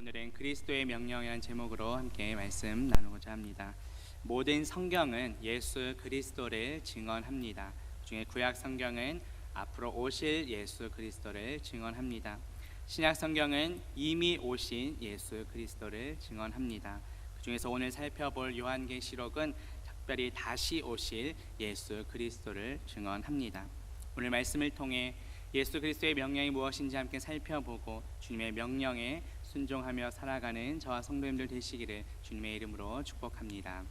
오늘은 그리스도의 명령이라는 제목으로 함께 말씀 나누고자 합니다. 모든 성경은 예수 그리스도를 증언합니다. 그중에 구약 성경은 앞으로 오실 예수 그리스도를 증언합니다. 신약 성경은 이미 오신 예수 그리스도를 증언합니다. 그중에서 오늘 살펴볼 요한계시록은 특별히 다시 오실 예수 그리스도를 증언합니다. 오늘 말씀을 통해 예수 그리스도의 명령이 무엇인지 함께 살펴보고 주님의 명령에 순종하며 살아가는 저와 성도님들 되시기를 주님의 이름으로 축복합니다.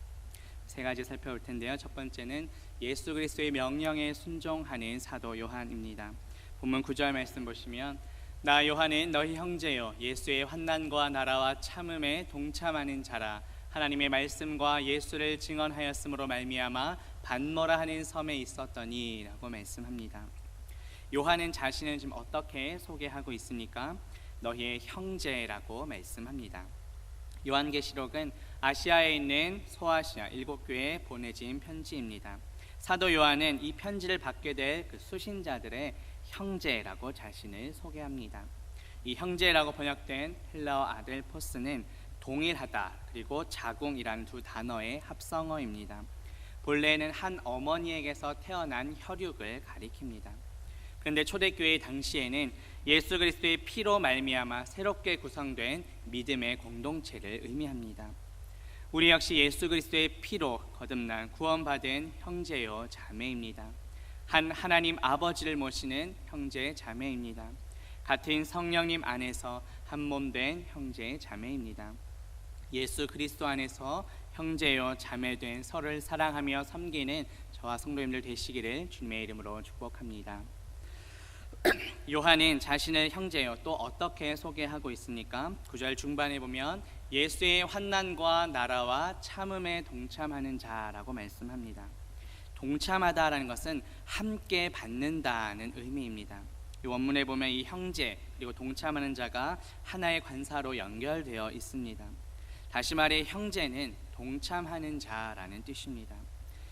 세 가지 살펴볼 텐데요. 첫 번째는 예수 그리스도의 명령에 순종하는 사도 요한입니다. 본문 9절 말씀 보시면 나 요한은 너희 형제요 예수의 환난과 나라와 참음에 동참하는 자라 하나님의 말씀과 예수를 증언하였으므로 말미암아 반모라 하는 섬에 있었더니 라고 말씀합니다. 요한은 자신을 지금 어떻게 소개하고 있습니까? 너희의 형제라고 말씀합니다. 요한계시록은 아시아에 있는 소아시아 7교회에 보내진 편지입니다. 사도 요한은 이 편지를 받게 될 그 수신자들의 형제라고 자신을 소개합니다. 이 형제라고 번역된 헬라어 아델포스는 동일하다 그리고 자궁이라는 두 단어의 합성어입니다. 본래는 한 어머니에게서 태어난 혈육을 가리킵니다. 그런데 초대교회 당시에는 예수 그리스도의 피로 말미암아 새롭게 구성된 믿음의 공동체를 의미합니다. 우리 역시 예수 그리스도의 피로 거듭난 구원받은 형제요 자매입니다. 한 하나님 아버지를 모시는 형제 자매입니다. 같은 성령님 안에서 한 몸 된 형제 자매입니다. 예수 그리스도 안에서 형제요 자매된 서로를 사랑하며 섬기는 저와 성도님들 되시기를 주님의 이름으로 축복합니다. 요한은 자신을 형제요 또 어떻게 소개하고 있습니까? 9절 중반에 보면 예수의 환난과 나라와 참음에 동참하는 자라고 말씀합니다. 동참하다라는 것은 함께 받는다는 의미입니다. 이 원문에 보면 이 형제 그리고 동참하는 자가 하나의 관사로 연결되어 있습니다. 다시 말해 형제는 동참하는 자라는 뜻입니다.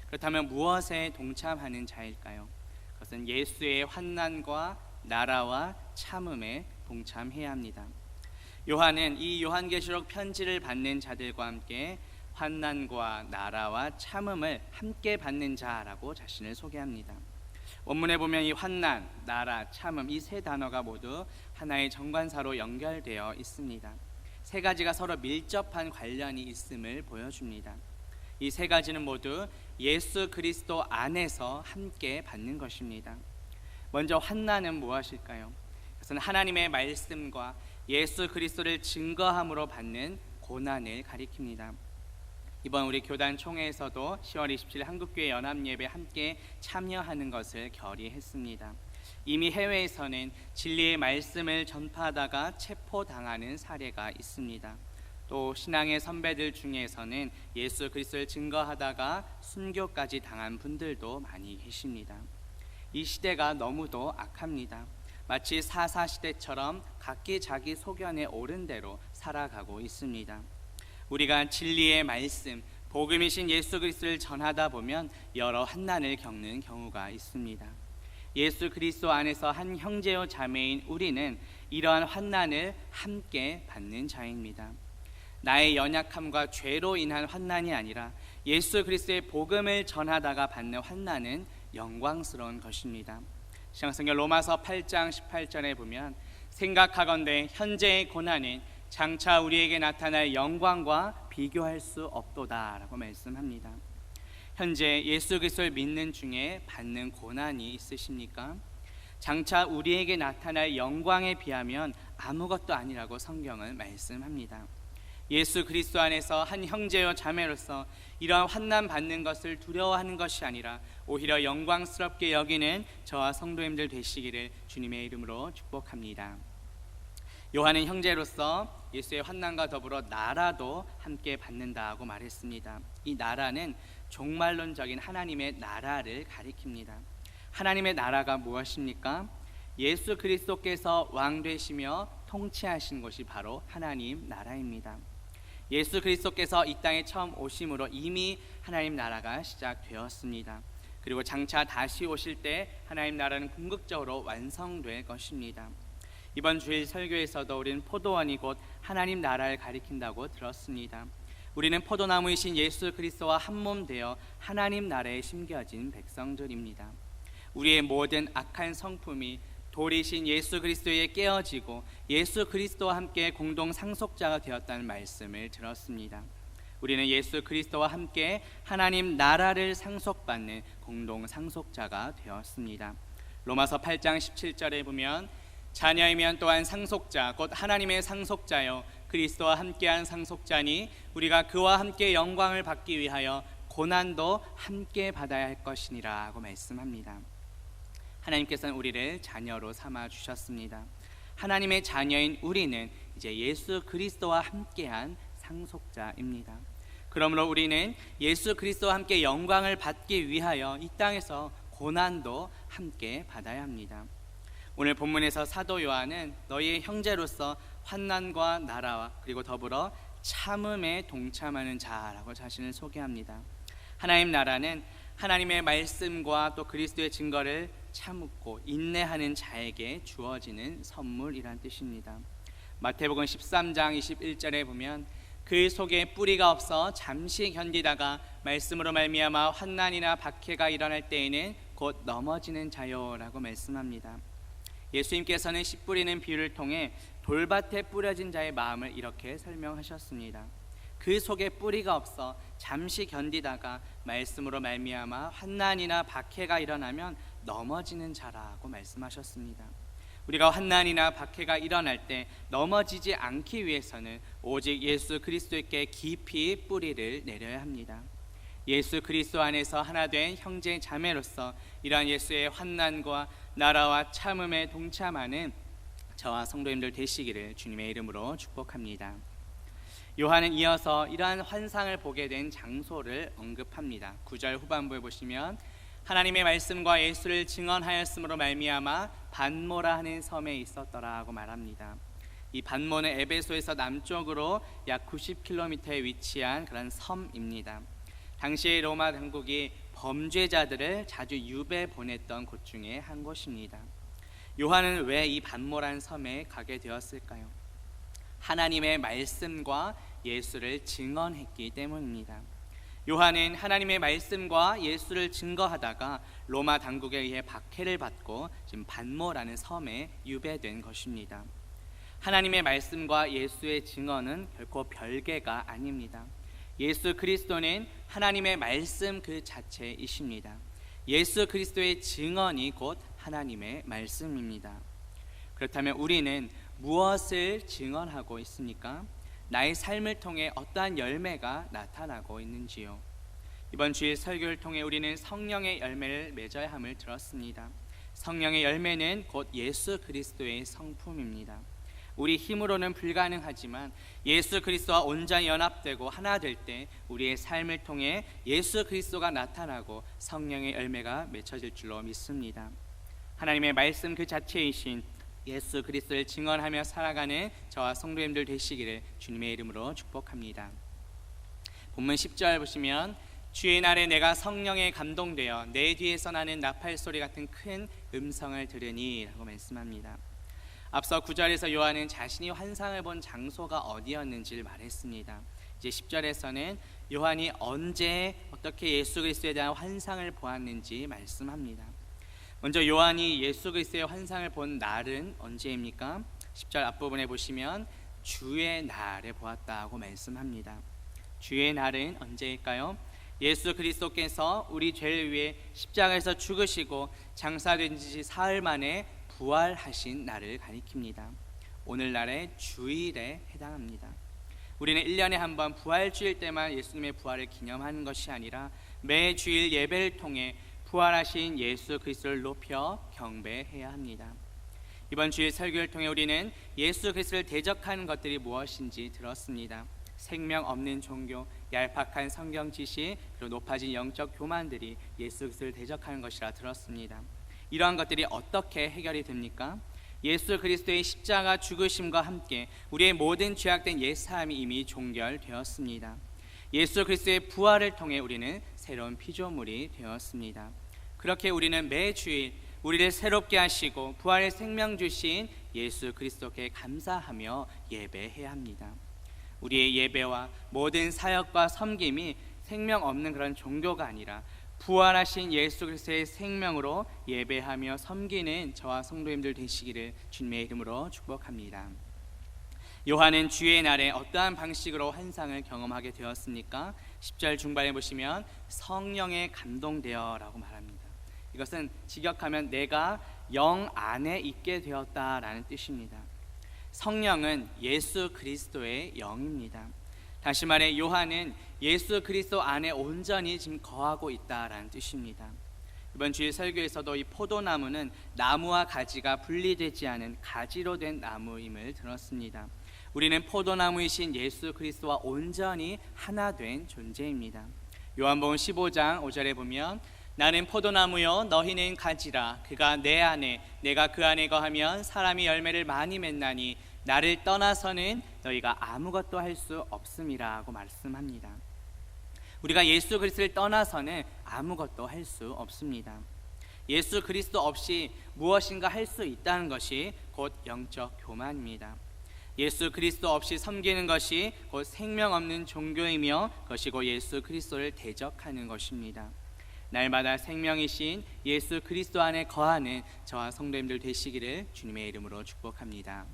그렇다면 무엇에 동참하는 자일까요? 그것은 예수의 환난과 나라와 참음에 동참해야 합니다. 요한은 이 요한계시록 편지를 받는 자들과 함께 환난과 나라와 참음을 함께 받는 자라고 자신을 소개합니다. 원문에 보면 이 환난, 나라, 참음 이 세 단어가 모두 하나의 정관사로 연결되어 있습니다. 세 가지가 서로 밀접한 관련이 있음을 보여줍니다. 이 세 가지는 모두 예수 그리스도 안에서 함께 받는 것입니다. 먼저 환난은 무엇일까요? 그것은 하나님의 말씀과 예수 그리스도를 증거함으로 받는 고난을 가리킵니다. 이번 우리 교단 총회에서도 10월 27일 한국교회 연합예배 함께 참여하는 것을 결의했습니다. 이미 해외에서는 진리의 말씀을 전파하다가 체포당하는 사례가 있습니다. 또 신앙의 선배들 중에서는 예수 그리스도를 증거하다가 순교까지 당한 분들도 많이 계십니다. 이 시대가 너무도 악합니다. 마치 사사시대처럼 각기 자기 소견에 옳은 대로 살아가고 있습니다. 우리가 진리의 말씀, 복음이신 예수 그리스도를 전하다 보면 여러 환난을 겪는 경우가 있습니다. 예수 그리스도 안에서 한 형제요 자매인 우리는 이러한 환난을 함께 받는 자입니다. 나의 연약함과 죄로 인한 환난이 아니라 예수 그리스도의 복음을 전하다가 받는 환난은 영광스러운 것입니다. 신약성경 로마서 8장 18절에 보면 생각하건대 현재의 고난은 장차 우리에게 나타날 영광과 비교할 수 없도다 라고 말씀합니다. 현재 예수 그리스도를 믿는 중에 받는 고난이 있으십니까? 장차 우리에게 나타날 영광에 비하면 아무것도 아니라고 성경은 말씀합니다. 예수 그리스도 안에서 한 형제요 자매로서 이러한 환난 받는 것을 두려워하는 것이 아니라 오히려 영광스럽게 여기는 저와 성도님들 되시기를 주님의 이름으로 축복합니다. 요한은 형제로서 예수의 환난과 더불어 나라도 함께 받는다고 말했습니다. 이 나라는 종말론적인 하나님의 나라를 가리킵니다. 하나님의 나라가 무엇입니까? 예수 그리스도께서 왕 되시며 통치하신 것이 바로 하나님 나라입니다. 예수 그리스도께서 이 땅에 처음 오심으로 이미 하나님 나라가 시작되었습니다. 그리고 장차 다시 오실 때 하나님 나라는 궁극적으로 완성될 것입니다. 이번 주일 설교에서도 우리는 포도원이 곧 하나님 나라를 가리킨다고 들었습니다. 우리는 포도나무이신 예수 그리스도와 한몸 되어 하나님 나라에 심겨진 백성들입니다. 우리의 모든 악한 성품이 돌이신 예수 그리스도에 깨어지고 예수 그리스도와 함께 공동 상속자가 되었다는 말씀을 들었습니다. 우리는 예수 그리스도와 함께 하나님 나라를 상속받는 공동 상속자가 되었습니다. 로마서 8장 17절에 보면 자녀이면 또한 상속자 곧 하나님의 상속자요 그리스도와 함께한 상속자니 우리가 그와 함께 영광을 받기 위하여 고난도 함께 받아야 할 것이니라 하고 말씀합니다. 하나님께서는 우리를 자녀로 삼아 주셨습니다. 하나님의 자녀인 우리는 이제 예수 그리스도와 함께한 상속자입니다. 그러므로 우리는 예수 그리스도와 함께 영광을 받기 위하여 이 땅에서 고난도 함께 받아야 합니다. 오늘 본문에서 사도 요한은 너희의 형제로서 환난과 나라와 그리고 더불어 참음에 동참하는 자라고 자신을 소개합니다. 하나님 나라는 하나님의 말씀과 또 그리스도의 증거를 참고 인내하는 자에게 주어지는 선물이란 뜻입니다. 마태복음 13장 21절에 보면 그 속에 뿌리가 없어 잠시 견디다가 말씀으로 말미암아 환난이나 박해가 일어날 때에는 곧 넘어지는 자요라고 말씀합니다. 예수님께서는 씨 뿌리는 비유를 통해 돌밭에 뿌려진 자의 마음을 이렇게 설명하셨습니다. 그 속에 뿌리가 없어 잠시 견디다가 말씀으로 말미암아 환난이나 박해가 일어나면 넘어지는 자라고 말씀하셨습니다. 우리가 환난이나 박해가 일어날 때 넘어지지 않기 위해서는 오직 예수 그리스도께 깊이 뿌리를 내려야 합니다. 예수 그리스도 안에서 하나 된 형제 자매로서 이러한 예수의 환난과 나라와 참음에 동참하는 저와 성도님들 되시기를 주님의 이름으로 축복합니다. 요한은 이어서 이러한 환상을 보게 된 장소를 언급합니다. 9절 후반부에 보시면 하나님의 말씀과 예수를 증언하였으므로 말미암아 반모라 하는 섬에 있었더라고 말합니다. 이 반모는 에베소에서 남쪽으로 약 90km에 위치한 그런 섬입니다. 당시의 로마 당국이 범죄자들을 자주 유배 보냈던 곳 중에 한 곳입니다. 요한은 왜 이 반모란 섬에 가게 되었을까요? 하나님의 말씀과 예수를 증언했기 때문입니다. 요한은 하나님의 말씀과 예수를 증거하다가 로마 당국에 의해 박해를 받고 지금 반모라는 섬에 유배된 것입니다. 하나님의 말씀과 예수의 증언은 결코 별개가 아닙니다. 예수 그리스도는 하나님의 말씀 그 자체이십니다. 예수 그리스도의 증언이 곧 하나님의 말씀입니다. 그렇다면 우리는 무엇을 증언하고 있습니까? 나의 삶을 통해 어떠한 열매가 나타나고 있는지요? 이번 주일 설교를 통해 우리는 성령의 열매를 맺어야 함을 들었습니다. 성령의 열매는 곧 예수 그리스도의 성품입니다. 우리 힘으로는 불가능하지만 예수 그리스도와 온전히 연합되고 하나 될 때 우리의 삶을 통해 예수 그리스도가 나타나고 성령의 열매가 맺혀질 줄로 믿습니다. 하나님의 말씀 그 자체이신 예수 그리스도를 증언하며 살아가는 저와 성도님들 되시기를 주님의 이름으로 축복합니다. 본문 10절 보시면 주의 날에 내가 성령에 감동되어 내 뒤에서 나는 나팔 소리 같은 큰 음성을 들으니 라고 말씀합니다. 앞서 9절에서 요한은 자신이 환상을 본 장소가 어디였는지를 말했습니다. 이제 10절에서는 요한이 언제 어떻게 예수 그리스도에 대한 환상을 보았는지 말씀합니다. 먼저 요한이 예수 그리스도의 환상을 본 날은 언제입니까? 10절 앞부분에 보시면 주의 날에 보았다고 말씀합니다. 주의 날은 언제일까요? 예수 그리스도께서 우리 죄를 위해 십자가에서 죽으시고 장사된 지 사흘 만에 부활하신 날을 가리킵니다. 오늘날의 주일에 해당합니다. 우리는 1년에 한 번 부활주일 때만 예수님의 부활을 기념하는 것이 아니라 매 주일 예배를 통해 부활하신 예수 그리스도를 높여 경배해야 합니다. 이번 주일 설교를 통해 우리는 예수 그리스도를 대적하는 것들이 무엇인지 들었습니다. 생명 없는 종교, 얄팍한 성경 지식, 그리고 높아진 영적 교만들이 예수 그리스도를 대적하는 것이라 들었습니다. 이러한 것들이 어떻게 해결이 됩니까? 예수 그리스도의 십자가 죽으심과 함께 우리의 모든 죄악된 옛사람이 이미 종결되었습니다. 예수 그리스도의 부활을 통해 우리는 새로운 피조물이 되었습니다. 그렇게 우리는 매주일 우리를 새롭게 하시고 부활의 생명 주신 예수 그리스도께 감사하며 예배해야 합니다. 우리의 예배와 모든 사역과 섬김이 생명 없는 그런 종교가 아니라 부활하신 예수 그리스도의 생명으로 예배하며 섬기는 저와 성도님들 되시기를 주님의 이름으로 축복합니다. 요한은 주의 날에 어떠한 방식으로 환상을 경험하게 되었습니까? 10절 중반에 보시면 성령에 감동되어 라고 말합니다. 이것은 직역하면 내가 영 안에 있게 되었다라는 뜻입니다. 성령은 예수 그리스도의 영입니다. 다시 말해 요한은 예수 그리스도 안에 온전히 지금 거하고 있다라는 뜻입니다. 이번 주일 설교에서도 이 포도나무는 나무와 가지가 분리되지 않은 가지로 된 나무임을 들었습니다. 우리는 포도나무이신 예수 그리스도와 온전히 하나 된 존재입니다. 요한복음 15장 5절에 보면 나는 포도나무요 너희는 가지라. 그가 내 안에 내가 그 안에 거하면 사람이 열매를 많이 맺나니 나를 떠나서는 너희가 아무것도 할 수 없음이라고 말씀합니다. 우리가 예수 그리스도를 떠나서는 아무것도 할 수 없습니다. 예수 그리스도 없이 무엇인가 할 수 있다는 것이 곧 영적 교만입니다. 예수 그리스도 없이 섬기는 것이 곧 생명 없는 종교이며 그것이 곧 예수 그리스도를 대적하는 것입니다. 날마다 생명이신 예수 그리스도 안에 거하는 저와 성도님들 되시기를 주님의 이름으로 축복합니다.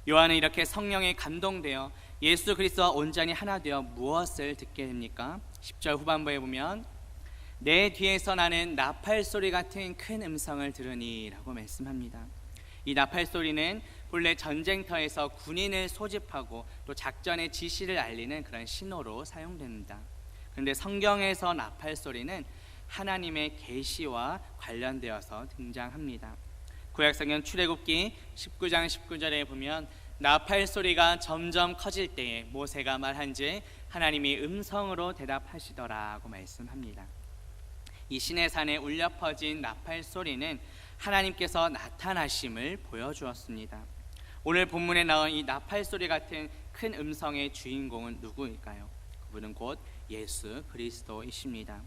요한은 이렇게 성령에 감동되어 예수 그리스도와 온전히 하나 되어 무엇을 듣게 됩니까? 10절 후반부에 보면 내 뒤에서 나는 나팔 소리 같은 큰 음성을 들으니 라고 말씀합니다. 이 나팔 소리는 본래 전쟁터에서 군인을 소집하고 또 작전의 지시를 알리는 그런 신호로 사용됩니다. 그런데 성경에서 나팔 소리는 하나님의 계시와 관련되어서 등장합니다. 구약성경 출애굽기 19장 19절에 보면 나팔 소리가 점점 커질 때에 모세가 말한즉 하나님이 음성으로 대답하시더라고 말씀합니다. 이 시내산에 울려 퍼진 나팔 소리는 하나님께서 나타나심을 보여주었습니다. 오늘 본문에 나온 이 나팔 소리 같은 큰 음성의 주인공은 누구일까요? 그분은 곧 예수 그리스도이십니다.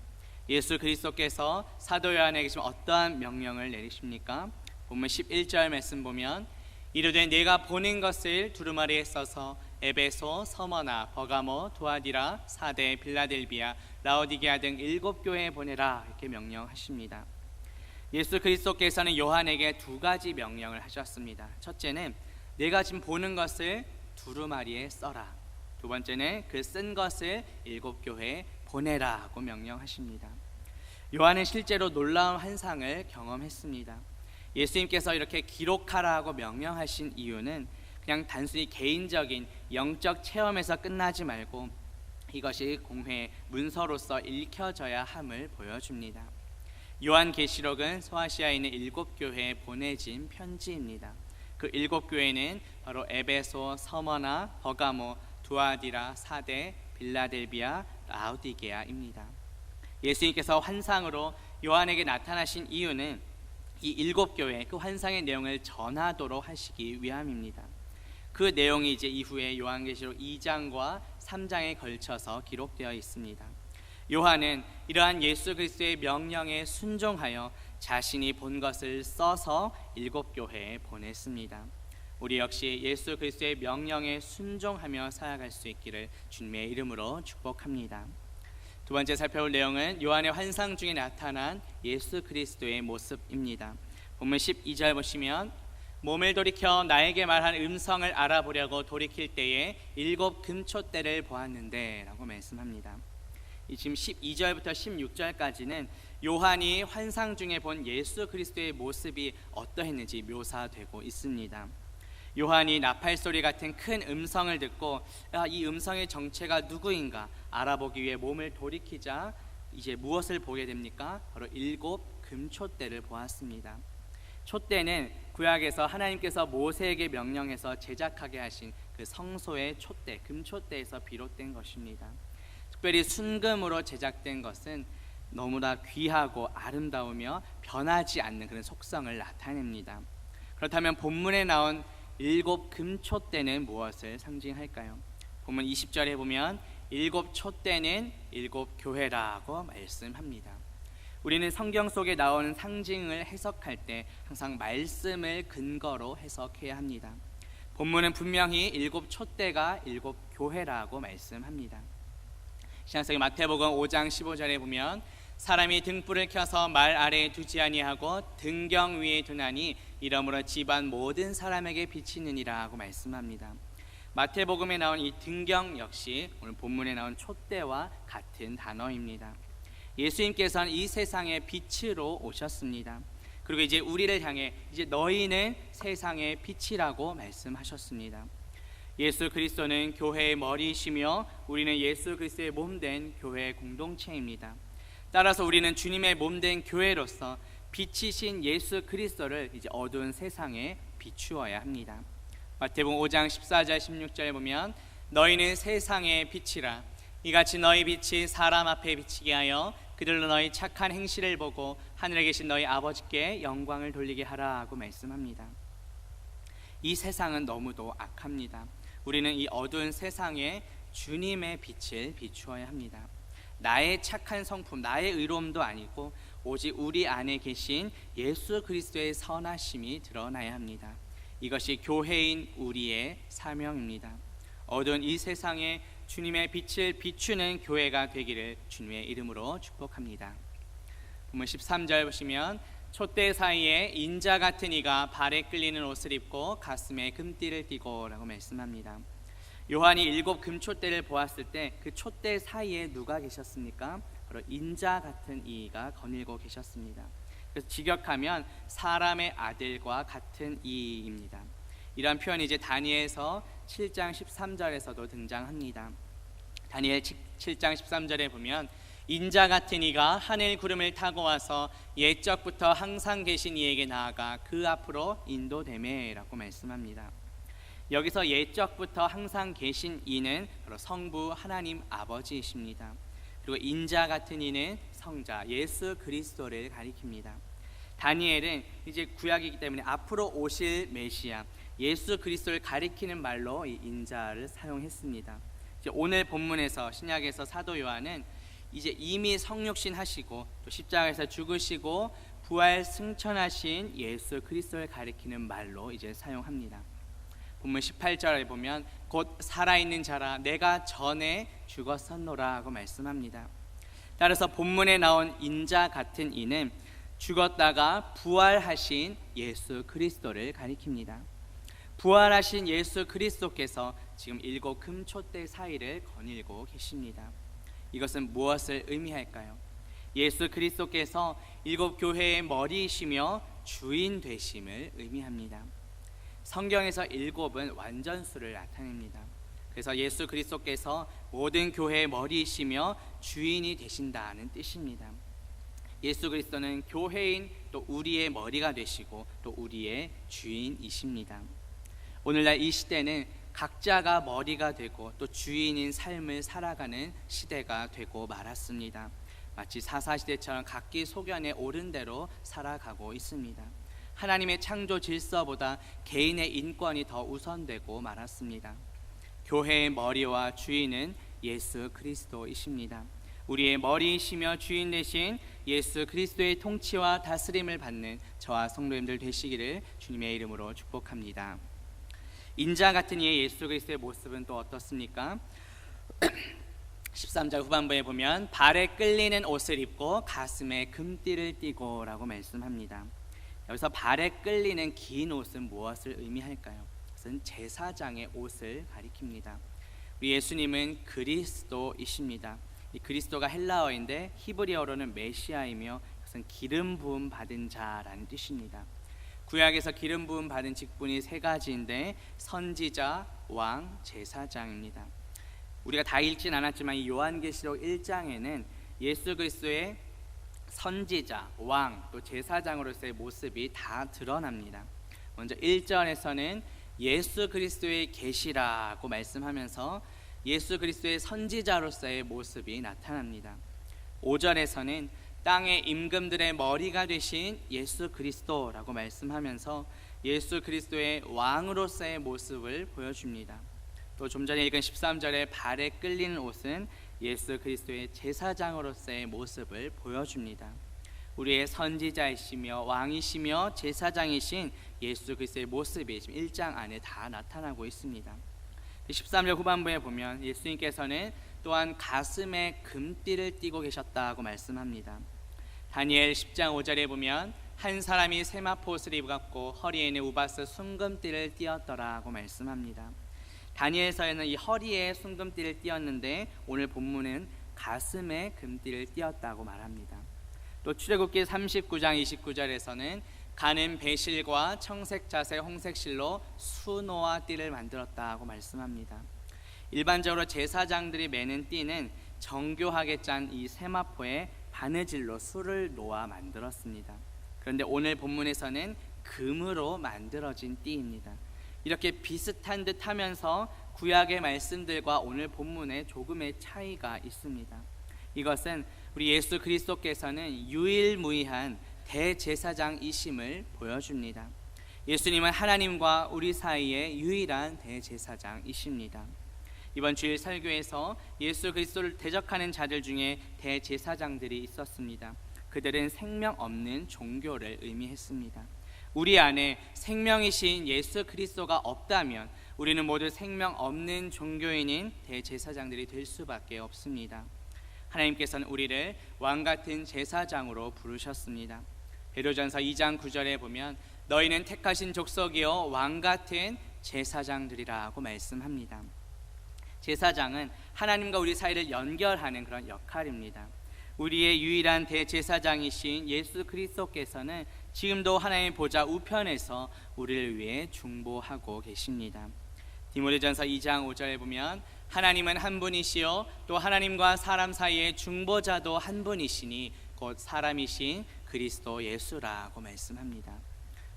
예수 그리스도께서 사도 요한에게 지금 어떠한 명령을 내리십니까? 본문 11절 말씀 보면 이르되 내가 보낸 것을 두루마리에 써서 에베소, 서머나, 버가모, 두아디라, 사데, 빌라델비아, 라오디게아 등 7교회에 보내라 이렇게 명령하십니다. 예수 그리스도께서는 요한에게 두 가지 명령을 하셨습니다. 첫째는 내가 지금 보는 것을 두루마리에 써라. 두 번째는 그 쓴 것을 7교회에 보내라고 명령하십니다. 요한은 실제로 놀라운 환상을 경험했습니다. 예수님께서 이렇게 기록하라고 명령하신 이유는 그냥 단순히 개인적인 영적 체험에서 끝나지 말고 이것이 공회 문서로서 읽혀져야 함을 보여줍니다. 요한계시록은 소아시아에 있는 7교회에 보내진 편지입니다. 그 7교회는 바로 에베소, 서머나, 버가모, 두아디라, 사데, 빌라델비아, 라오디게아입니다. 예수님께서 환상으로 요한에게 나타나신 이유는 이 7교회 그 환상의 내용을 전하도록 하시기 위함입니다. 그 내용이 이제 이후에 요한계시록 2장과 3장에 걸쳐서 기록되어 있습니다. 요한은 이러한 예수 그리스도의 명령에 순종하여 자신이 본 것을 써서 7교회에 보냈습니다. 우리 역시 예수 그리스도의 명령에 순종하며 살아갈 수 있기를 주님의 이름으로 축복합니다. 두 번째 살펴볼 내용은 요한의 환상 중에 나타난 예수 그리스도의 모습입니다. 본문 12절 보시면 몸을 돌이켜 나에게 말한 음성을 알아보려고 돌이킬 때에 7 금초대를 보았는데 라고 말씀합니다. 지금 12절부터 16절까지는 요한이 환상 중에 본 예수 그리스도의 모습이 어떠했는지 묘사되고 있습니다. 요한이 나팔소리 같은 큰 음성을 듣고 이 음성의 정체가 누구인가 알아보기 위해 몸을 돌이키자 이제 무엇을 보게 됩니까? 바로 7 금초대를 보았습니다. 촛대는 구약에서 하나님께서 모세에게 명령해서 제작하게 하신 그 성소의 촛대, 금초대에서 비롯된 것입니다. 특별히 순금으로 제작된 것은 너무나 귀하고 아름다우며 변하지 않는 그런 속성을 나타냅니다. 그렇다면 본문에 나온 7 금초대는 무엇을 상징할까요? 본문 20절에 보면 7 촛대는 7 교회라고 말씀합니다. 우리는 성경 속에 나오는 상징을 해석할 때 항상 말씀을 근거로 해석해야 합니다. 본문은 분명히 7 촛대가 7 교회라고 말씀합니다. 신약성경 마태복음 5장 15절에 보면 사람이 등불을 켜서 말 아래에 두지 아니하고 등경 위에 두나니 이러므로 집안 모든 사람에게 비치느니라 고 말씀합니다. 마태복음에 나온 이 등경 역시 오늘 본문에 나온 촛대와 같은 단어입니다. 예수님께서는 이 세상의 빛으로 오셨습니다. 그리고 이제 우리를 향해 이제 너희는 세상의 빛이라고 말씀하셨습니다. 예수 그리스도는 교회의 머리이시며 우리는 예수 그리스도의 몸된 교회 공동체입니다. 따라서 우리는 주님의 몸된 교회로서 빛이신 예수 그리스도를 이제 어두운 세상에 비추어야 합니다. 마태복음 5장 14절 16절에 보면 너희는 세상의 빛이라 이같이 너희 빛이 사람 앞에 비치게 하여 그들로 너희 착한 행실을 보고 하늘에 계신 너희 아버지께 영광을 돌리게 하라 하고 말씀합니다. 이 세상은 너무도 악합니다. 우리는 이 어두운 세상에 주님의 빛을 비추어야 합니다. 나의 착한 성품, 나의 의로움도 아니고 오직 우리 안에 계신 예수 그리스도의 선하심이 드러나야 합니다. 이것이 교회인 우리의 사명입니다. 어두운 이 세상에 주님의 빛을 비추는 교회가 되기를 주님의 이름으로 축복합니다. 본문 13절 보시면 촛대 사이에 인자 같은 이가 발에 끌리는 옷을 입고 가슴에 금띠를 띠고 라고 말씀합니다. 요한이 7 금촛대를 보았을 때 그 촛대 사이에 누가 계셨습니까? 바로 인자 같은 이가 거닐고 계셨습니다. 그래서 직역하면 사람의 아들과 같은 이입니다. 이런 표현이 이제 다니엘서 7장 13절에서도 등장합니다. 다니엘 7장 13절에 보면 인자 같은 이가 하늘 구름을 타고 와서 옛적부터 항상 계신 이에게 나아가 그 앞으로 인도되매라고 말씀합니다. 여기서 옛적부터 항상 계신 이는 바로 성부 하나님 아버지이십니다. 그리고 인자 같은 이는 성자 예수 그리스도를 가리킵니다. 다니엘은 이제 구약이기 때문에 앞으로 오실 메시아 예수 그리스도를 가리키는 말로 이 인자를 사용했습니다. 이제 오늘 본문에서 신약에서 사도 요한은 이제 이미 성육신 하시고 또 십자가에서 죽으시고 부활 승천하신 예수 그리스도를 가리키는 말로 이제 사용합니다. 본문 18절에 보면 곧 살아있는 자라 내가 전에 죽었었노라 하고 말씀합니다. 따라서 본문에 나온 인자 같은 이는 죽었다가 부활하신 예수 그리스도를 가리킵니다. 부활하신 예수 그리스도께서 지금 7 금촛대 사이를 거닐고 계십니다. 이것은 무엇을 의미할까요? 예수 그리스도께서 7 교회의 머리이시며 주인 되심을 의미합니다. 성경에서 7은 완전수를 나타냅니다. 그래서 예수 그리스도께서 모든 교회의 머리이시며 주인이 되신다는 뜻입니다. 예수 그리스도는 교회인 또 우리의 머리가 되시고 또 우리의 주인이십니다. 오늘날 이 시대는 각자가 머리가 되고 또 주인인 삶을 살아가는 시대가 되고 말았습니다. 마치 사사시대처럼 각기 소견에 옳은 대로 살아가고 있습니다. 하나님의 창조 질서보다 개인의 인권이 더 우선되고 말았습니다. 교회의 머리와 주인은 예수 그리스도이십니다. 우리의 머리이시며 주인 되신 예수 그리스도의 통치와 다스림을 받는 저와 성도님들 되시기를 주님의 이름으로 축복합니다. 인자 같은 이의 예수 그리스도의 모습은 또 어떻습니까? 13절 후반부에 보면 발에 끌리는 옷을 입고 가슴에 금띠를 띠고 라고 말씀합니다. 여기서 발에 끌리는 긴 옷은 무엇을 의미할까요? 그것은 제사장의 옷을 가리킵니다. 우리 예수님은 그리스도이십니다. 이 그리스도가 헬라어인데 히브리어로는 메시아이며 그것은 기름 부음 받은 자라는 뜻입니다. 구약에서 기름 부음 받은 직분이 3가지인데 선지자, 왕, 제사장입니다. 우리가 다 읽진 않았지만 이 요한계시록 1장에는 예수 그리스도의 선지자, 왕, 또 제사장으로서의 모습이 다 드러납니다. 먼저 1절에서는 예수 그리스도의 계시라고 말씀하면서 예수 그리스도의 선지자로서의 모습이 나타납니다. 5절에서는 땅의 임금들의 머리가 되신 예수 그리스도라고 말씀하면서 예수 그리스도의 왕으로서의 모습을 보여줍니다. 또 좀 전에 읽은 13절에 발에 끌리는 옷은 예수 그리스도의 제사장으로서의 모습을 보여줍니다. 우리의 선지자이시며 왕이시며 제사장이신 예수 그리스도의 모습이 지금 1장 안에 다 나타나고 있습니다. 13절 후반부에 보면 예수님께서는 또한 가슴에 금띠를 띠고 계셨다고 말씀합니다. 다니엘 10장 5절에 보면 한 사람이 세마포옷을 입었고 허리에는 우바스 순금띠를 띠었더라고 말씀합니다. 다니엘서에는 이 허리에 순금띠를 띠었는데 오늘 본문은 가슴에 금띠를 띠었다고 말합니다. 또 출애굽기 39장 29절에서는 가는 배실과 청색 자색 홍색 실로 수노와 띠를 만들었다고 말씀합니다. 일반적으로 제사장들이 매는 띠는 정교하게 짠 이 세마포에 바느질로 수를 놓아 만들었습니다. 그런데 오늘 본문에서는 금으로 만들어진 띠입니다. 이렇게 비슷한 듯 하면서 구약의 말씀들과 오늘 본문에 조금의 차이가 있습니다. 이것은 우리 예수 그리스도께서는 유일무이한 대제사장이심을 보여줍니다. 예수님은 하나님과 우리 사이의 유일한 대제사장이십니다. 이번 주일 설교에서 예수 그리스도를 대적하는 자들 중에 대제사장들이 있었습니다. 그들은 생명 없는 종교를 의미했습니다. 우리 안에 생명이신 예수 그리스도가 없다면 우리는 모두 생명 없는 종교인인 대제사장들이 될 수밖에 없습니다. 하나님께서는 우리를 왕같은 제사장으로 부르셨습니다. 베드로전서 2장 9절에 보면 너희는 택하신 족속이요 왕같은 제사장들이라고 말씀합니다. 제사장은 하나님과 우리 사이를 연결하는 그런 역할입니다. 우리의 유일한 대제사장이신 예수 그리스도께서는 지금도 하나님의 보좌 우편에서 우리를 위해 중보하고 계십니다. 디모데전서 2장 5절에 보면 하나님은 한 분이시요 또 하나님과 사람 사이의 중보자도 한 분이시니 곧 사람이신 그리스도 예수라고 말씀합니다.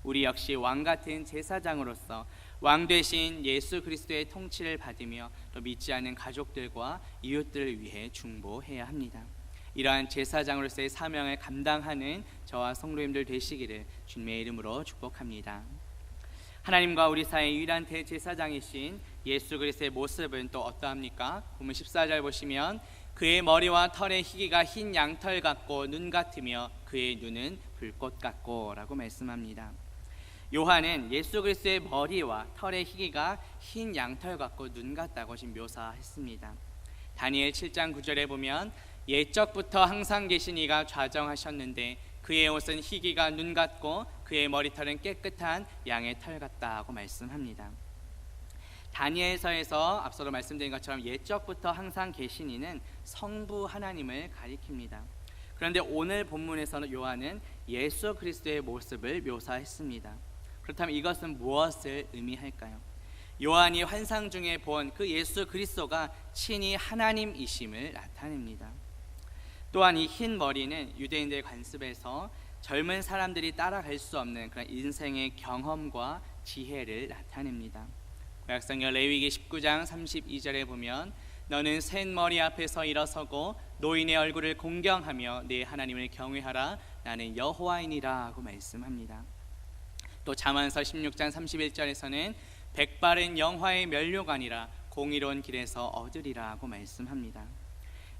우리 역시 왕같은 제사장으로서 왕 되신 예수 그리스도의 통치를 받으며 또 믿지 않는 가족들과 이웃들을 위해 중보해야 합니다. 이러한 제사장으로서의 사명을 감당하는 저와 성도님들 되시기를 주님의 이름으로 축복합니다. 하나님과 우리 사이의 유일한 대제사장이신 예수 그리스도의 모습은 또 어떠합니까? 본문 14절 보시면 그의 머리와 털의 희기가 흰 양털 같고 눈 같으며 그의 눈은 불꽃 같고 라고 말씀합니다. 요한은 예수 그리스도의 머리와 털의 희기가 흰 양털 같고 눈 같다고 지금 묘사했습니다. 다니엘 7장 9절에 보면 옛적부터 항상 계신 이가 좌정하셨는데 그의 옷은 희기가 눈 같고 그의 머리털은 깨끗한 양의 털 같다고 말씀합니다. 다니엘서에서 앞서도 말씀드린 것처럼 옛적부터 항상 계신 이는 성부 하나님을 가리킵니다. 그런데 오늘 본문에서는 요한은 예수 그리스도의 모습을 묘사했습니다. 그렇다면 이것은 무엇을 의미할까요? 요한이 환상 중에 본 그 예수 그리스도가 친히 하나님이심을 나타냅니다. 또한 이 흰 머리는 유대인들의 관습에서 젊은 사람들이 따라갈 수 없는 그런 인생의 경험과 지혜를 나타냅니다. 구약성경 레위기 19장 32절에 보면 너는 샌 머리 앞에서 일어서고 노인의 얼굴을 공경하며 네 하나님을 경외하라 나는 여호와이니라 하고 말씀합니다. 또 잠언서 16장 31절에서는 백발은 영화의 면류관이라 공의로운 길에서 얻으리라 하고 말씀합니다.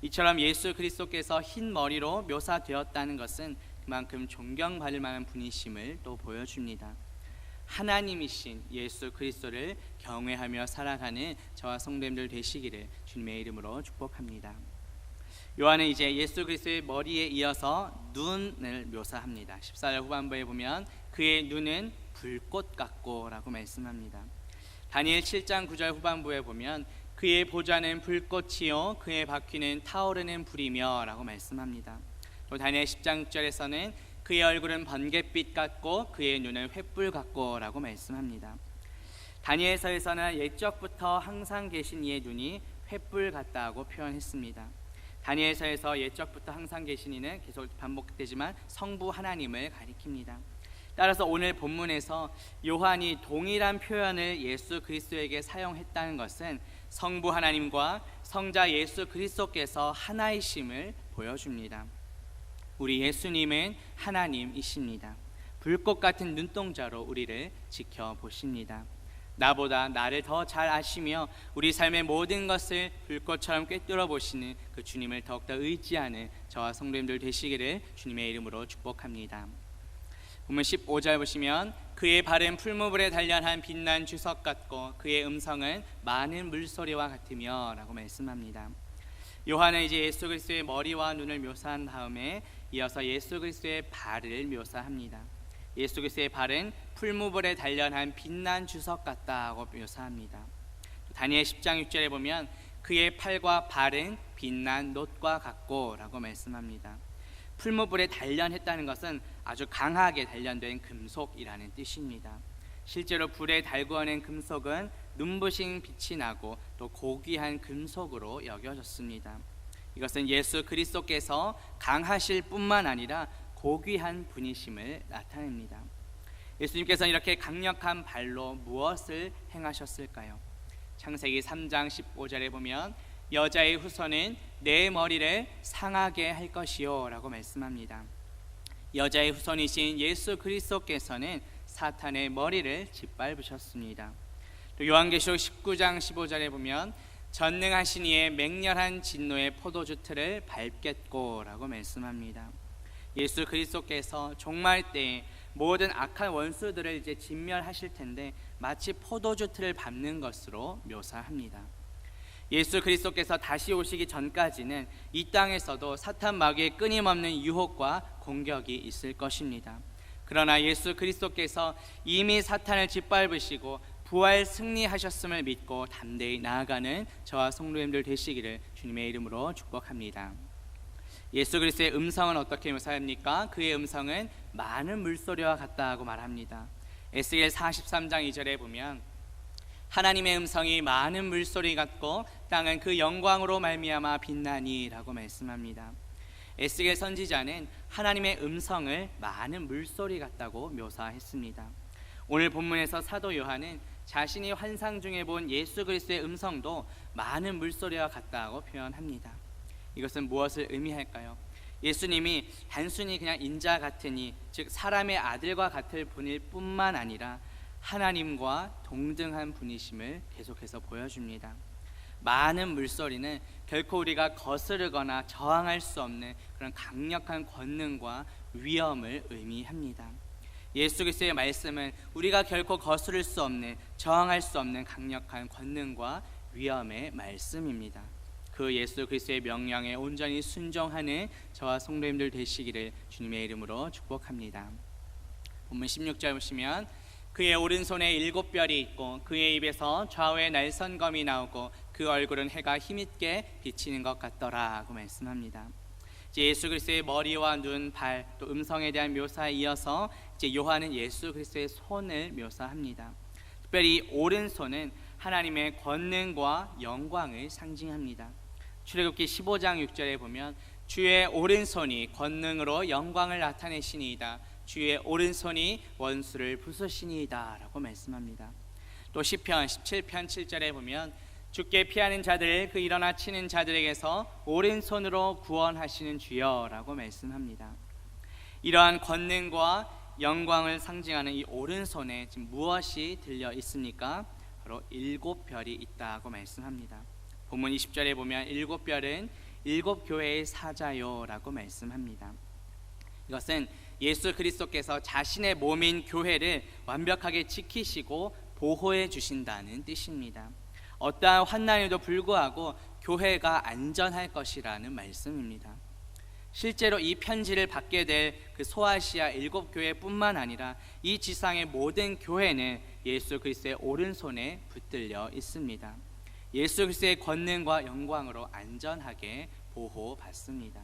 이처럼 예수 그리스도께서 흰 머리로 묘사되었다는 것은 그만큼 존경받을 만한 분이심을 또 보여줍니다. 하나님이신 예수 그리스도를 경외하며 살아가는 저와 성도님들 되시기를 주님의 이름으로 축복합니다. 요한은 이제 예수 그리스도의 머리에 이어서 눈을 묘사합니다. 14절 후반부에 보면 그의 눈은 불꽃 같고 라고 말씀합니다. 다니엘 7장 9절 후반부에 보면 그의 보좌는 불꽃이요 그의 바퀴는 타오르는 불이며 라고 말씀합니다. 또 다니엘 10장 6절에서는 그의 얼굴은 번갯빛 같고 그의 눈은 횃불 같고 라고 말씀합니다. 다니엘서에서는 옛적부터 항상 계신 이의 눈이 횃불 같다고 표현했습니다. 다니엘서에서 옛적부터 항상 계신 이는 계속 반복되지만 성부 하나님을 가리킵니다. 따라서 오늘 본문에서 요한이 동일한 표현을 예수 그리스도에게 사용했다는 것은 성부 하나님과 성자 예수 그리스도께서 하나이심을 보여줍니다. 우리 예수님은 하나님이십니다. 불꽃 같은 눈동자로 우리를 지켜보십니다. 나보다 나를 더 잘 아시며 우리 삶의 모든 것을 불꽃처럼 꿰뚫어 보시는 그 주님을 더욱더 의지하는 저와 성도님들 되시기를 주님의 이름으로 축복합니다. 본문 15절 보시면 그의 발은 풀무불에 단련한 빛난 주석 같고 그의 음성은 많은 물소리와 같으며 라고 말씀합니다. 요한은 이제 예수 그리스도의 머리와 눈을 묘사한 다음에 이어서 예수 그리스도의 발을 묘사합니다. 예수 그리스도의 발은 풀무불에 단련한 빛난 주석 같다고 묘사합니다. 다니엘 10장 6절에 보면 그의 팔과 발은 빛난 놋과 같고 라고 말씀합니다. 풀무불에 단련했다는 것은 아주 강하게 단련된 금속이라는 뜻입니다. 실제로 불에 달구어낸 금속은 눈부신 빛이 나고 또 고귀한 금속으로 여겨졌습니다. 이것은 예수 그리스도께서 강하실 뿐만 아니라 고귀한 분이심을 나타냅니다. 예수님께서는 이렇게 강력한 발로 무엇을 행하셨을까요? 창세기 3장 15절에 보면 여자의 후손은 내 머리를 상하게 할 것이요 라고 말씀합니다. 여자의 후손이신 예수 그리스도께서는 사탄의 머리를 짓밟으셨습니다. 또 요한계시록 19장 15절에 보면 전능하신 이의 맹렬한 진노의 포도주 틀을 밟겠고 라고 말씀합니다. 예수 그리스도께서 종말 때에 모든 악한 원수들을 이제 진멸하실 텐데 마치 포도주 틀을 밟는 것으로 묘사합니다. 예수 그리스도께서 다시 오시기 전까지는 이 땅에서도 사탄 마귀의 끊임없는 유혹과 공격이 있을 것입니다. 그러나 예수 그리스도께서 이미 사탄을 짓밟으시고 부활 승리하셨음을 믿고 담대히 나아가는 저와 성도님들 되시기를 주님의 이름으로 축복합니다. 예수 그리스도의 음성은 어떻게 묘사합니까? 그의 음성은 많은 물소리와 같다고 말합니다. 에스겔 43장 2절에 보면 하나님의 음성이 많은 물소리 같고 땅은 그 영광으로 말미암아 빛나니 라고 말씀합니다. 에스겔 선지자는 하나님의 음성을 많은 물소리 같다고 묘사했습니다. 오늘 본문에서 사도 요한은 자신이 환상 중에 본 예수 그리스도의 음성도 많은 물소리와 같다고 표현합니다. 이것은 무엇을 의미할까요? 예수님이 단순히 그냥 인자 같으니 즉 사람의 아들과 같을 분일 뿐만 아니라 하나님과 동등한 분이심을 계속해서 보여줍니다. 많은 물소리는 결코 우리가 거스르거나 저항할 수 없는 그런 강력한 권능과 위엄을 의미합니다. 예수 그리스도의 말씀은 우리가 결코 거스를 수 없는, 저항할 수 없는 강력한 권능과 위엄의 말씀입니다. 그 예수 그리스도의 명령에 온전히 순종하는 저와 성도님들 되시기를 주님의 이름으로 축복합니다. 본문 16절 보시면 그의 오른손에 7별이 있고 그의 입에서 좌우에 날선검이 나오고 그 얼굴은 해가 힘있게 비치는 것 같더라 하고 말씀합니다. 이제 예수 그리스도의 머리와 눈, 발, 또 음성에 대한 묘사에 이어서 이제 요한은 예수 그리스도의 손을 묘사합니다. 특별히 오른손은 하나님의 권능과 영광을 상징합니다. 출애굽기 15장 6절에 보면 주의 오른손이 권능으로 영광을 나타내시니이다. 주의 오른손이 원수를 부수시니이다 라고 말씀합니다. 또 시편 17편 7절에 보면 주께 피하는 자들을 그 일어나 치는 자들에게서 오른손으로 구원하시는 주여 라고 말씀합니다. 이러한 권능과 영광을 상징하는 이 오른손에 지금 무엇이 들려 있습니까? 바로 7별이 있다고 말씀합니다. 본문 20절에 보면 7별은 7교회의 사자요 라고 말씀합니다. 이것은 예수 그리스도께서 자신의 몸인 교회를 완벽하게 지키시고 보호해 주신다는 뜻입니다. 어떠한 환난에도 불구하고 교회가 안전할 것이라는 말씀입니다. 실제로 이 편지를 받게 될 그 소아시아 7교회뿐만 아니라 이 지상의 모든 교회는 예수 그리스도의 오른손에 붙들려 있습니다. 예수 그리스도의 권능과 영광으로 안전하게 보호받습니다.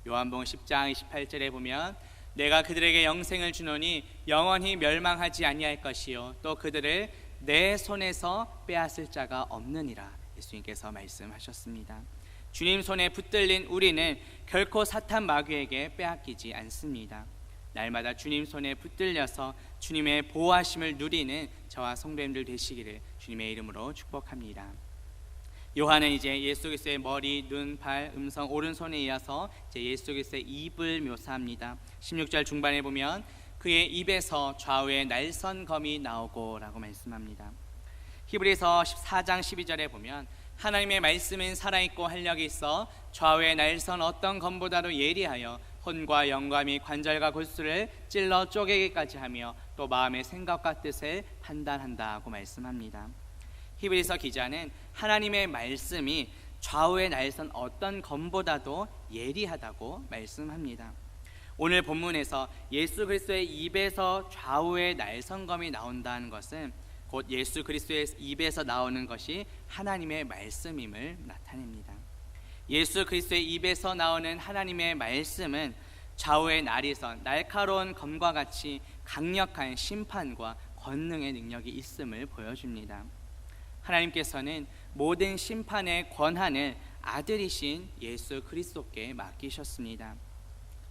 요한복음 10장 28절에 보면 내가 그들에게 영생을 주노니 영원히 멸망하지 아니할 것이요 또 그들을 내 손에서 빼앗을 자가 없느니라 예수님께서 말씀하셨습니다. 주님 손에 붙들린 우리는 결코 사탄 마귀에게 빼앗기지 않습니다. 날마다 주님 손에 붙들려서 주님의 보호하심을 누리는 저와 성도님들 되시기를 주님의 이름으로 축복합니다. 요한은 이제 예수 그리스도의 머리, 눈, 발, 음성, 오른손에 이어서 이제 예수 그리스도의 입을 묘사합니다. 16절 중반에 보면 그의 입에서 좌우에 날선검이 나오고 라고 말씀합니다. 히브리서 14장 12절에 보면 하나님의 말씀은 살아있고 활력이 있어 좌우의 날선 어떤 검보다도 예리하여 혼과 영과 및 관절과 골수를 찔러 쪼개기까지 하며 또 마음의 생각과 뜻을 판단한다고 말씀합니다. 히브리서 기자는 하나님의 말씀이 좌우의 날선 어떤 검보다도 예리하다고 말씀합니다. 오늘 본문에서 예수 그리스도의 입에서 좌우의 날선검이 나온다는 것은 곧 예수 그리스도의 입에서 나오는 것이 하나님의 말씀임을 나타냅니다. 예수 그리스도의 입에서 나오는 하나님의 말씀은 좌우의 날선 날카로운 검과 같이 강력한 심판과 권능의 능력이 있음을 보여줍니다. 하나님께서는 모든 심판의 권한을 아들이신 예수 그리스도께 맡기셨습니다.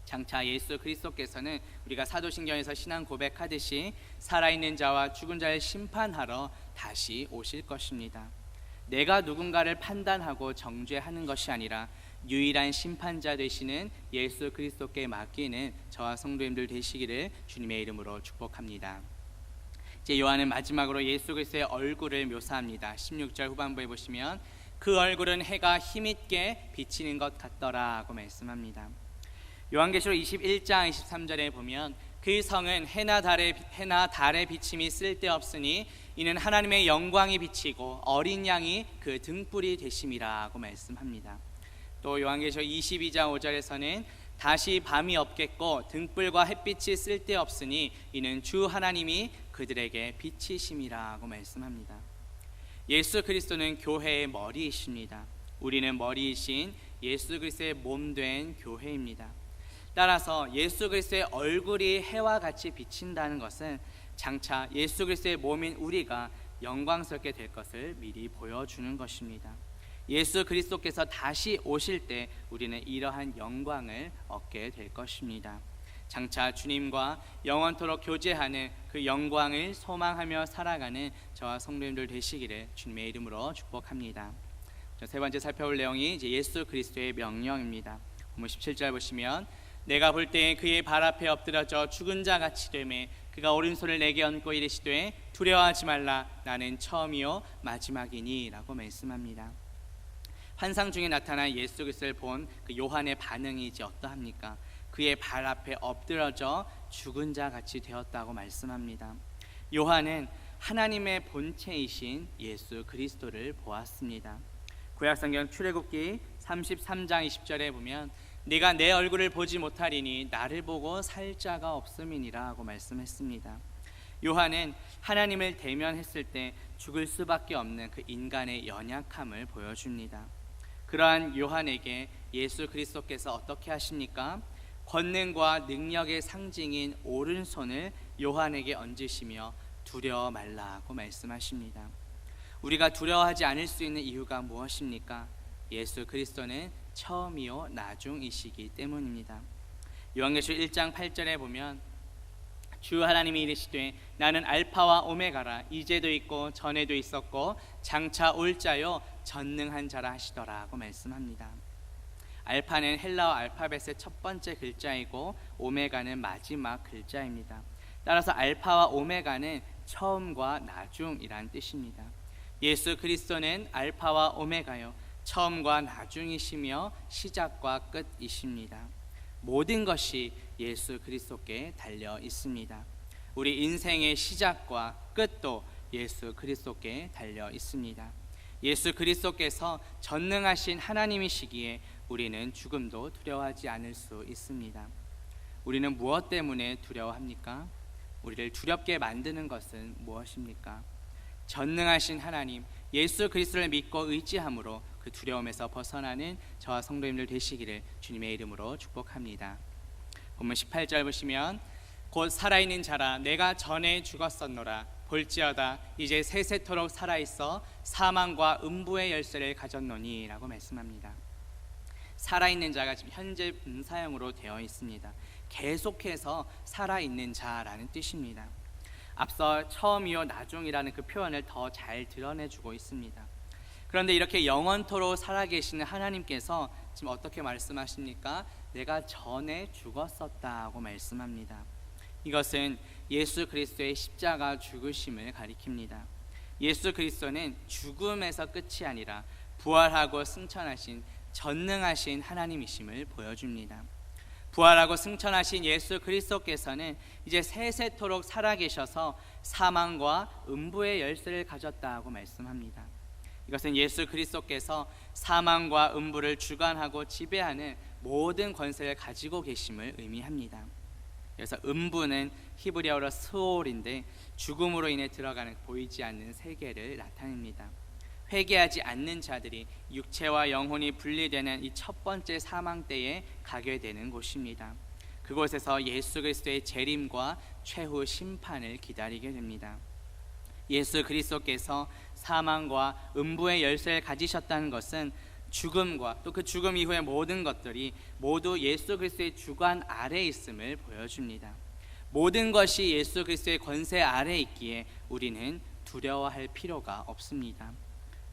장차 예수 그리스도께서는 우리가 사도신경에서 신앙 고백하듯이 살아있는 자와 죽은 자를 심판하러 다시 오실 것입니다. 내가 누군가를 판단하고 정죄하는 것이 아니라 유일한 심판자 되시는 예수 그리스도께 맡기는 저와 성도님들 되시기를 주님의 이름으로 축복합니다. 이제 요한은 마지막으로 예수 그리스도의 얼굴을 묘사합니다. 16절 후반부에 보시면 그 얼굴은 해가 힘있게 비치는 것 같더라고 말씀합니다. 요한계시록 21장 23절에 보면 그 성은 해나 달의 비침이 쓸데없으니 이는 하나님의 영광이 비치고 어린 양이 그 등불이 되심이라고 말씀합니다. 또 요한계시록 22장 5절에서는 다시 밤이 없겠고 등불과 햇빛이 쓸데없으니 이는 주 하나님이 그들에게 빛이심이라고 말씀합니다. 예수 그리스도는 교회의 머리이십니다. 우리는 머리이신 예수 그리스도의 몸된 교회입니다. 따라서 예수 그리스도의 얼굴이 해와 같이 비친다는 것은 장차 예수 그리스도의 몸인 우리가 영광스럽게 될 것을 미리 보여주는 것입니다. 예수 그리스도께서 다시 오실 때 우리는 이러한 영광을 얻게 될 것입니다. 장차 주님과 영원토록 교제하는 그 영광을 소망하며 살아가는 저와 성도님들 되시기를 주님의 이름으로 축복합니다. 세 번째 살펴볼 내용이 이제 예수 그리스도의 명령입니다. 본문 17절 보시면 내가 볼 때 그의 발 앞에 엎드려져 죽은 자 같이 되매 그가 오른손을 내게 얹고 이르시되 두려워하지 말라 나는 처음이요 마지막이니 라고 말씀합니다. 환상 중에 나타난 예수 그리스도를 본 그 요한의 반응이 이제 어떠합니까? 그의 발 앞에 엎드려져 죽은 자 같이 되었다고 말씀합니다. 요한은 하나님의 본체이신 예수 그리스도를 보았습니다. 구약성경 출애굽기 33장 20절에 보면 네가 내 얼굴을 보지 못하리니 나를 보고 살 자가 없음이니라 하고 말씀했습니다. 요한은 하나님을 대면했을 때 죽을 수밖에 없는 그 인간의 연약함을 보여줍니다. 그러한 요한에게 예수 그리스도께서 어떻게 하십니까? 권능과 능력의 상징인 오른손을 요한에게 얹으시며 두려워 말라고 말씀하십니다. 우리가 두려워하지 않을 수 있는 이유가 무엇입니까? 예수 그리스도는 처음이요 나중이시기 때문입니다. 요한계시록 1장 8절에 보면 주 하나님이 이르시되 나는 알파와 오메가라 이제도 있고 전에도 있었고 장차 올 자요 전능한 자라 하시더라고 말씀합니다. 알파는 헬라어 알파벳의 첫 번째 글자이고 오메가는 마지막 글자입니다. 따라서 알파와 오메가는 처음과 나중이란 뜻입니다. 예수 그리스도는 알파와 오메가요 처음과 나중이시며 시작과 끝이십니다. 모든 것이 예수 그리스도께 달려 있습니다. 우리 인생의 시작과 끝도 예수 그리스도께 달려 있습니다. 예수 그리스도께서 전능하신 하나님이시기에 우리는 죽음도 두려워하지 않을 수 있습니다. 우리는 무엇 때문에 두려워합니까? 우리를 두렵게 만드는 것은 무엇입니까? 전능하신 하나님 예수 그리스도를 믿고 의지함으로 그 두려움에서 벗어나는 저와 성도님들 되시기를 주님의 이름으로 축복합니다. 본문 18절 보시면 곧 살아있는 자라 내가 전에 죽었었노라 볼지어다 이제 세세토록 살아있어 사망과 음부의 열쇠를 가졌노니 라고 말씀합니다. 살아있는 자가 지금 현재 분사형으로 되어 있습니다. 계속해서 살아있는 자라는 뜻입니다. 앞서 처음이요 나중이라는 그 표현을 더 잘 드러내주고 있습니다. 그런데 이렇게 영원토록 살아계시는 하나님께서 지금 어떻게 말씀하십니까? 내가 전에 죽었었다고 말씀합니다. 이것은 예수 그리스도의 십자가 죽으심을 가리킵니다. 예수 그리스도는 죽음에서 끝이 아니라 부활하고 승천하신 전능하신 하나님이심을 보여줍니다. 부활하고 승천하신 예수 그리스도께서는 이제 세세토록 살아계셔서 사망과 음부의 열쇠를 가졌다고 말씀합니다. 이것은 예수 그리스도께서 사망과 음부를 주관하고 지배하는 모든 권세를 가지고 계심을 의미합니다. 그래서 음부는 히브리어로 스올인데 죽음으로 인해 들어가는 보이지 않는 세계를 나타냅니다. 회개하지 않는 자들이 육체와 영혼이 분리되는 이 첫 번째 사망 때에 가게 되는 곳입니다. 그곳에서 예수 그리스도의 재림과 최후 심판을 기다리게 됩니다. 예수 그리스도께서 사망과 음부의 열쇠를 가지셨다는 것은 죽음과 또 그 죽음 이후의 모든 것들이 모두 예수 그리스도의 주관 아래에 있음을 보여줍니다. 모든 것이 예수 그리스도의 권세 아래에 있기에 우리는 두려워할 필요가 없습니다.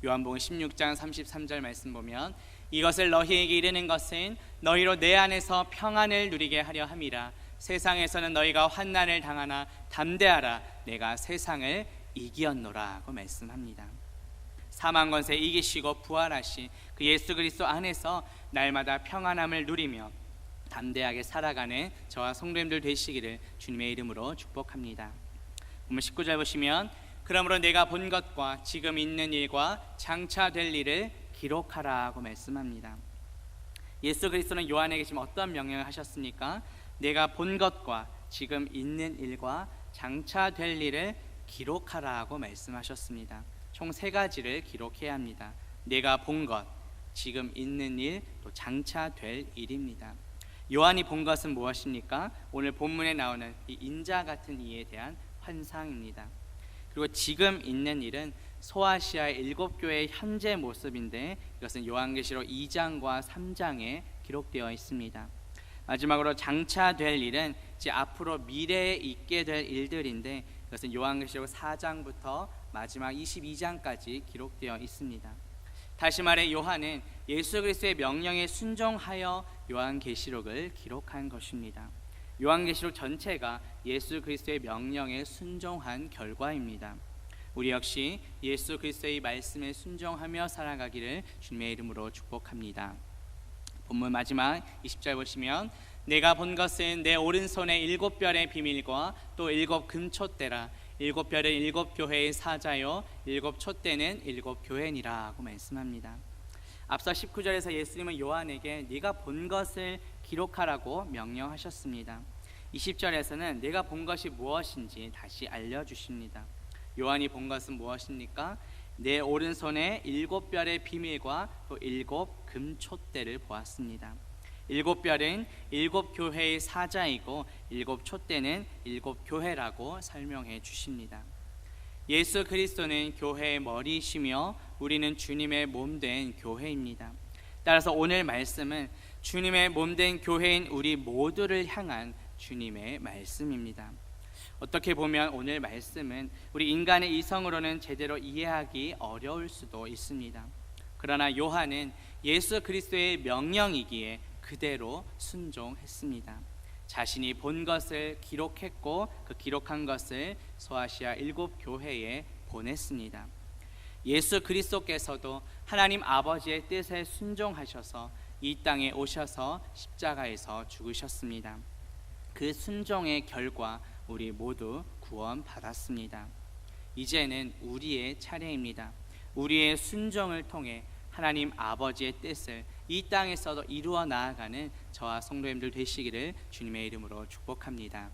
요한복음 16장 33절 말씀 보면 이것을 너희에게 이르는 것은 너희로 내 안에서 평안을 누리게 하려 함이라. 세상에서는 너희가 환난을 당하나 담대하라. 내가 세상을 이기었노라고 말씀합니다. 사망 권세 이기시고 부활하신 그 예수 그리스도 안에서 날마다 평안함을 누리며 담대하게 살아가는 저와 성도님들 되시기를 주님의 이름으로 축복합니다. 보면 19절 보시면 그러므로 내가 본 것과 지금 있는 일과 장차 될 일을 기록하라고 말씀합니다. 예수 그리스도는 요한에게 지금 어떤 명령을 하셨습니까? 내가 본 것과 지금 있는 일과 장차 될 일을 기록하라고 말씀하셨습니다. 총 3가지를 기록해야 합니다. 내가 본 것, 지금 있는 일, 또 장차 될 일입니다. 요한이 본 것은 무엇입니까? 오늘 본문에 나오는 이 인자 같은 이에 대한 환상입니다. 그리고 지금 있는 일은 소아시아의 7교회의 현재 모습인데 이것은 요한계시록 2장과 3장에 기록되어 있습니다. 마지막으로 장차 될 일은 이제 앞으로 미래에 있게 될 일들인데 이것은 요한계시록 4장부터 마지막 22장까지 기록되어 있습니다. 다시 말해 요한은 예수 그리스도의 명령에 순종하여 요한계시록을 기록한 것입니다. 요한계시록 전체가 예수 그리스도의 명령에 순종한 결과입니다. 우리 역시 예수 그리스도의 말씀에 순종하며 살아가기를 주님의 이름으로 축복합니다. 본문 마지막 20절 보시면 내가 본 것은 내 오른손에 7별의 비밀과 또 7 금촛대라. 7별은 7 교회의 사자요 7 촛대는 7 교회니라고 말씀합니다. 앞서 19절에서 예수님은 요한에게 네가 본 것을 기록하라고 명령하셨습니다. 20절에서는 내가 본 것이 무엇인지 다시 알려주십니다. 요한이 본 것은 무엇입니까? 내 오른손에 7별의 비밀과 또 7 금촛대를 보았습니다. 7별은 7 교회의 사자이고 7 촛대는 7 교회라고 설명해 주십니다. 예수 그리스도는 교회의 머리이시며 우리는 주님의 몸된 교회입니다. 따라서 오늘 말씀은 주님의 몸된 교회인 우리 모두를 향한 주님의 말씀입니다. 어떻게 보면 오늘 말씀은 우리 인간의 이성으로는 제대로 이해하기 어려울 수도 있습니다. 그러나 요한은 예수 그리스도의 명령이기에 그대로 순종했습니다. 자신이 본 것을 기록했고 그 기록한 것을 소아시아 7 교회에 보냈습니다. 예수 그리스도께서도 하나님 아버지의 뜻에 순종하셔서 이 땅에 오셔서 십자가에서 죽으셨습니다. 그 순종의 결과 우리 모두 구원받았습니다. 이제는 우리의 차례입니다. 우리의 순종을 통해 하나님 아버지의 뜻을 이 땅에서도 이루어 나아가는 저와 성도님들 되시기를 주님의 이름으로 축복합니다.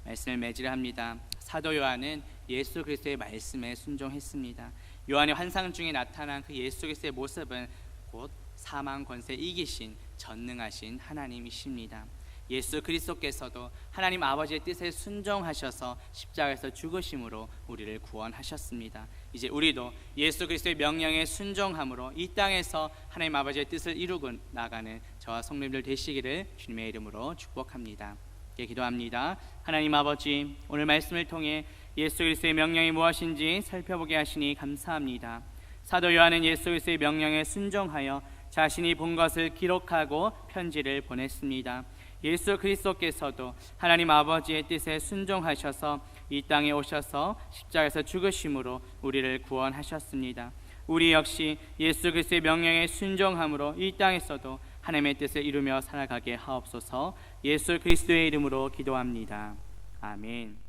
말씀을 맺으려 합니다. 사도 요한은 예수 그리스도의 말씀에 순종했습니다. 요한의 환상 중에 나타난 그 예수 그리스도의 모습은 곧 사망 권세 이기신 전능하신 하나님이십니다. 예수 그리스도께서도 하나님 아버지의 뜻에 순종하셔서 십자가에서 죽으심으로 우리를 구원하셨습니다. 이제 우리도 예수 그리스도의 명령에 순종함으로 이 땅에서 하나님 아버지의 뜻을 이루고 나가는 저와 성도님들 되시기를 주님의 이름으로 축복합니다. 기도합니다. 하나님 아버지, 오늘 말씀을 통해 예수 그리스도의 명령이 무엇인지 살펴보게 하시니 감사합니다. 사도 요한은 예수 그리스도의 명령에 순종하여 자신이 본 것을 기록하고 편지를 보냈습니다. 예수 그리스도께서도 하나님 아버지의 뜻에 순종하셔서 이 땅에 오셔서 십자가에서 죽으심으로 우리를 구원하셨습니다. 우리 역시 예수 그리스도의 명령에 순종함으로 이 땅에서도 하나님의 뜻을 이루며 살아가게 하옵소서. 예수 그리스도의 이름으로 기도합니다. 아멘.